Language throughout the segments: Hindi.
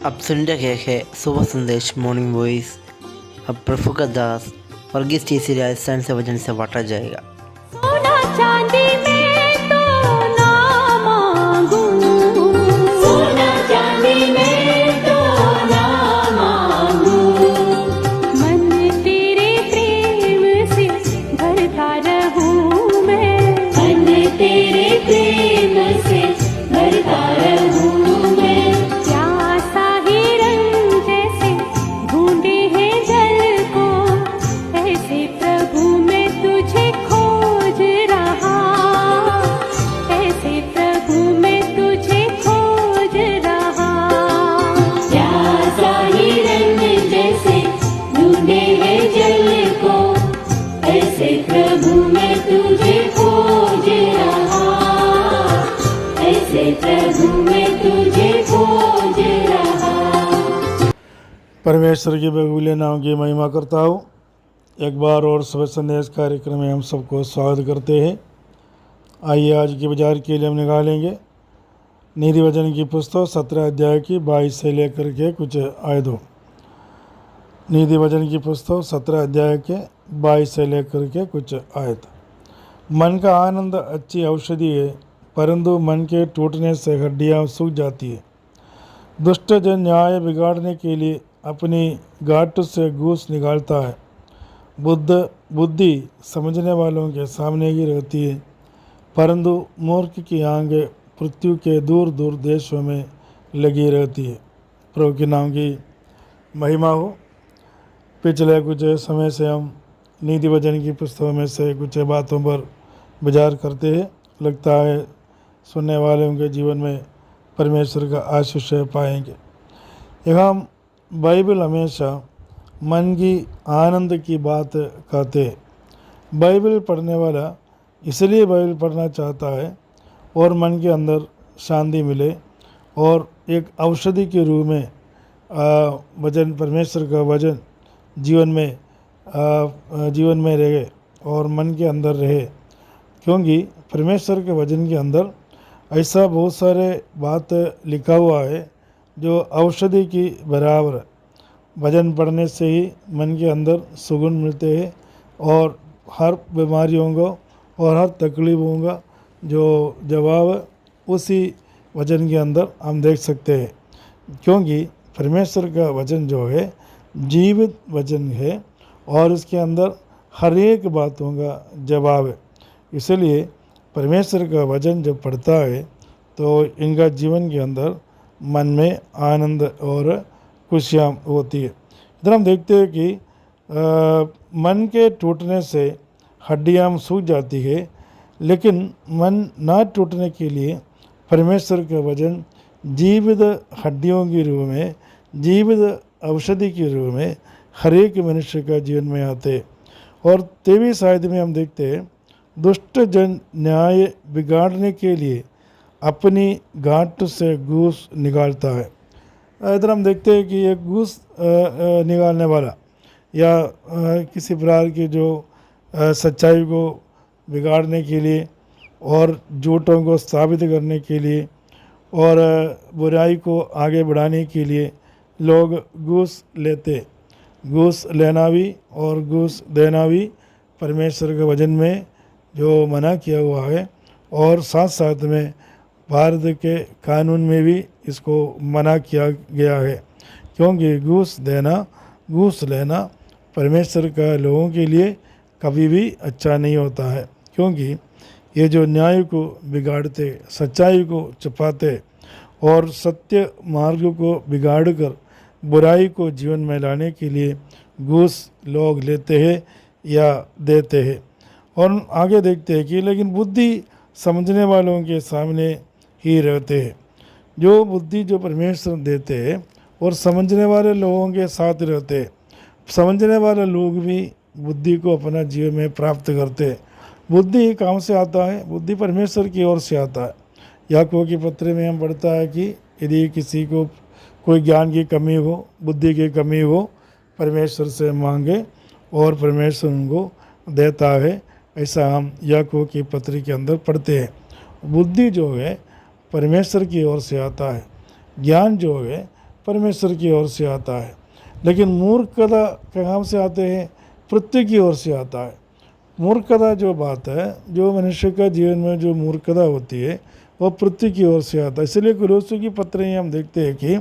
अब सुन रहे हैं सुबह संदेश मॉर्निंग वॉइस। अब प्रभु का दास वर्गीस टीसी राजस्थान से वचन से बांटा जाएगा। सोना चांदी में तो ना मांगू, सोना चांदी में तो ना मांगू, मन तेरे प्रेम से भरता रहूं मैं, मन तेरे प्रेम से भरता रहूं मैं। प्यासा ही रंग जैसे ढूंढे हैं जल को, ऐसे प्रभु मैं तुझे खोज रहा, ऐसे प्रभु मैं तुझे खोज रहा। प्यासा ही रंग जैसे ढूंढे हैं जल को, ऐसे प्रभु मैं तुझे खोज रहा, ऐसे प्रभु मैं तुझे खोज रहा। परमेश्वर के बहुमूल्य नाम की महिमा करता हूँ। एक बार और सुबह संदेश कार्यक्रम में हम सबको स्वागत करते हैं। आइए आज के विचार के लिए हम निकालेंगे नीति वचन की पुस्तक 17 अध्याय की 22 से लेकर के कुछ आयतों। नीति वचन की पुस्तक 17 अध्याय के 22 से लेकर के कुछ आयत। मन का आनंद अच्छी औषधि है, परंतु मन के टूटने से हड्डियाँ सूख जाती है। दुष्ट जन न्याय बिगाड़ने के लिए अपनी गांठ से घूस निकालता है। बुद्धि समझने वालों के सामने ही रहती है, परंतु मूर्ख की आंखें पृथ्वी के दूर दूर देशों में लगी रहती है। प्रभु के नाम की महिमा हो। पिछले कुछ समय से हम नीति वचन की पुस्तकों में से कुछ बातों पर विचार करते हैं। लगता है सुनने वालों के जीवन में परमेश्वर का आशीष पाएंगे। यहाँ बाइबल हमेशा मन की आनंद की बात कहते हैं। बाइबल पढ़ने वाला इसलिए बाइबल पढ़ना चाहता है और मन के अंदर शांति मिले और एक औषधि के रूप में वचन, परमेश्वर का वचन जीवन में रहे और मन के अंदर रहे। क्योंकि परमेश्वर के वचन के अंदर ऐसा बहुत सारे बात लिखा हुआ है जो औषधि की बराबर है। वचन पढ़ने से ही मन के अंदर सुकून मिलते हैं और हर बीमारियों को और हर तकलीफ़ों का जो जवाब है उसी वचन के अंदर हम देख सकते हैं। क्योंकि परमेश्वर का वचन जो है जीवित वचन है और इसके अंदर हर एक बातों का जवाब है। इसलिए परमेश्वर का वचन जब पढ़ता है तो इनका जीवन के अंदर मन में आनंद और खुशियाँ होती है। इधर हम देखते हैं कि मन के टूटने से हड्डियाँ सूख जाती है, लेकिन मन ना टूटने के लिए परमेश्वर का वचन जीवित हड्डियों के रूप में, जीवित औषधि के रूप में हर एक मनुष्य का जीवन में आते। और 23 आयत में हम देखते हैं, दुष्ट जन न्याय बिगाड़ने के लिए अपनी गांठ से घूस निकालता है। इधर हम देखते हैं कि एक घूस निकालने वाला या किसी प्रकार की जो सच्चाई को बिगाड़ने के लिए और झूठों को साबित करने के लिए और बुराई को आगे बढ़ाने के लिए लोग घूस लेते। घूस लेना भी और घूस देना भी परमेश्वर के वचन में जो मना किया हुआ है और साथ साथ में भारत के कानून में भी इसको मना किया गया है। क्योंकि घूस देना, घूस लेना परमेश्वर का लोगों के लिए कभी भी अच्छा नहीं होता है। क्योंकि ये जो न्याय को बिगाड़ते, सच्चाई को छुपाते और सत्य मार्ग को बिगाड़ कर बुराई को जीवन में लाने के लिए घूस लोग लेते हैं या देते हैं। और आगे देखते हैं कि लेकिन बुद्धि समझने वालों के सामने ही रहते हैं। जो बुद्धि जो परमेश्वर देते हैं और समझने वाले लोगों के साथ रहते हैं। समझने वाले लोग भी बुद्धि को अपना जीवन में प्राप्त करते हैं। बुद्धि कहाँ से आता है? बुद्धि परमेश्वर की ओर से आता है। याकूब की पत्र में हम पढ़ता है कि यदि किसी को कोई ज्ञान की कमी हो, बुद्धि की कमी हो, परमेश्वर से मांगे और परमेश्वर उनको देता है। ऐसा हम याकूब की पत्री के अंदर पढ़ते हैं। बुद्धि जो है परमेश्वर की ओर से आता है। ज्ञान जो है परमेश्वर की ओर से आता है, लेकिन मूर्खता कहाँ से आते हैं? पृथ्वी की ओर से आता है। मूर्खता जो बात है, जो मनुष्य का जीवन में जो मूर्खता होती है वो पृथ्वी की ओर से आता है। इसलिए कुलोसियों की पत्र में हम देखते हैं कि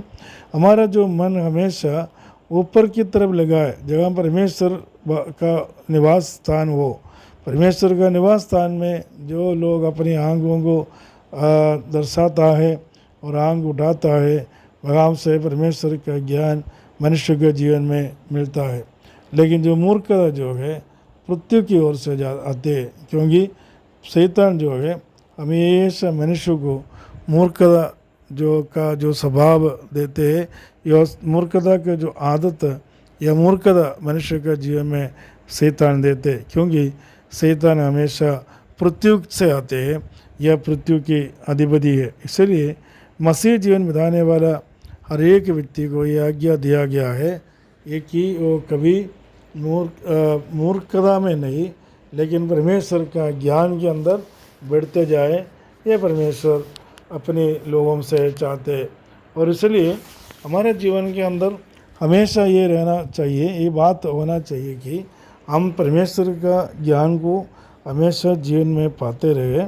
हमारा जो मन हमेशा ऊपर की तरफ लगा है, जहाँ परमेश्वर का निवास स्थान हो। परमेश्वर का निवास स्थान में जो लोग अपनी आंखों को दर्शाता है और आंख उठाता है, वहाँ से परमेश्वर का ज्ञान मनुष्य के जीवन में मिलता है। लेकिन जो मूर्खता जो है पृथ्वी की ओर से आते हैं, क्योंकि शैतान जो है हमेशा मनुष्य को मूर्खता जो स्वभाव देते हैं, या मूर्खता का जो आदत या मूर्खता मनुष्य का जीवन में शैतान देते हैं, क्योंकि शैतान हमेशा पृथ्वी से आते हैं या पृथ्वी की अधिपति है। इसलिए मसीह जीवन बिताने वाला हर एक व्यक्ति को यह आज्ञा दिया गया है कि वो कभी मूर्खता में नहीं, लेकिन परमेश्वर का ज्ञान के अंदर बढ़ते जाए। ये परमेश्वर अपने लोगों से चाहते हैं, और इसलिए हमारे जीवन के अंदर हमेशा ये रहना चाहिए, ये बात होना चाहिए कि हम परमेश्वर का ज्ञान को हमेशा जीवन में पाते रहे,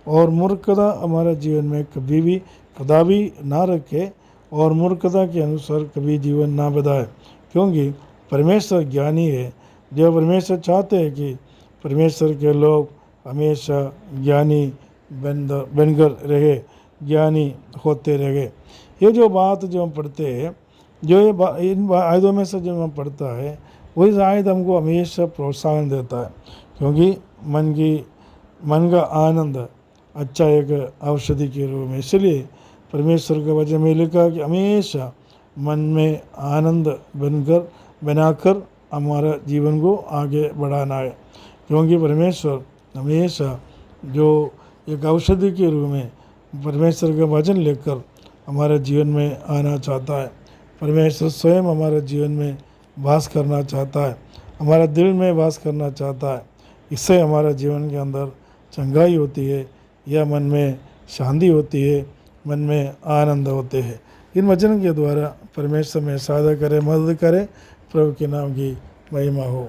और मूर्खता हमारे जीवन में कभी भी कदापि ना रखे, और मूर्खता के अनुसार कभी जीवन ना बताए, क्योंकि परमेश्वर ज्ञानी है। जो परमेश्वर चाहते हैं कि परमेश्वर के लोग हमेशा ज्ञानी बनकर रहे, ज्ञानी होते रहे। ये जो बात जो हम पढ़ते हैं, जो ये इन आयतों में से जो हम पढ़ता है, वही आयत हमको हमेशा प्रोत्साहन देता है, क्योंकि मन का आनंद अच्छा एक औषधि के रूप में। इसलिए परमेश्वर के वचन में लिखा कि हमेशा मन में आनंद बनाकर हमारा जीवन को आगे बढ़ाना है, क्योंकि परमेश्वर हमेशा जो एक औषधि के रूप में परमेश्वर का वचन लेकर हमारे जीवन में आना चाहता है। परमेश्वर स्वयं हमारे जीवन में वास करना चाहता है, हमारा दिल में वास करना चाहता है। इससे हमारा जीवन के अंदर चंगाई होती है, या मन में शांति होती है, मन में आनंद होते हैं। इन वचन के द्वारा परमेश्वर में सहायता करे, मदद करे। प्रभु के नाम की महिमा हो।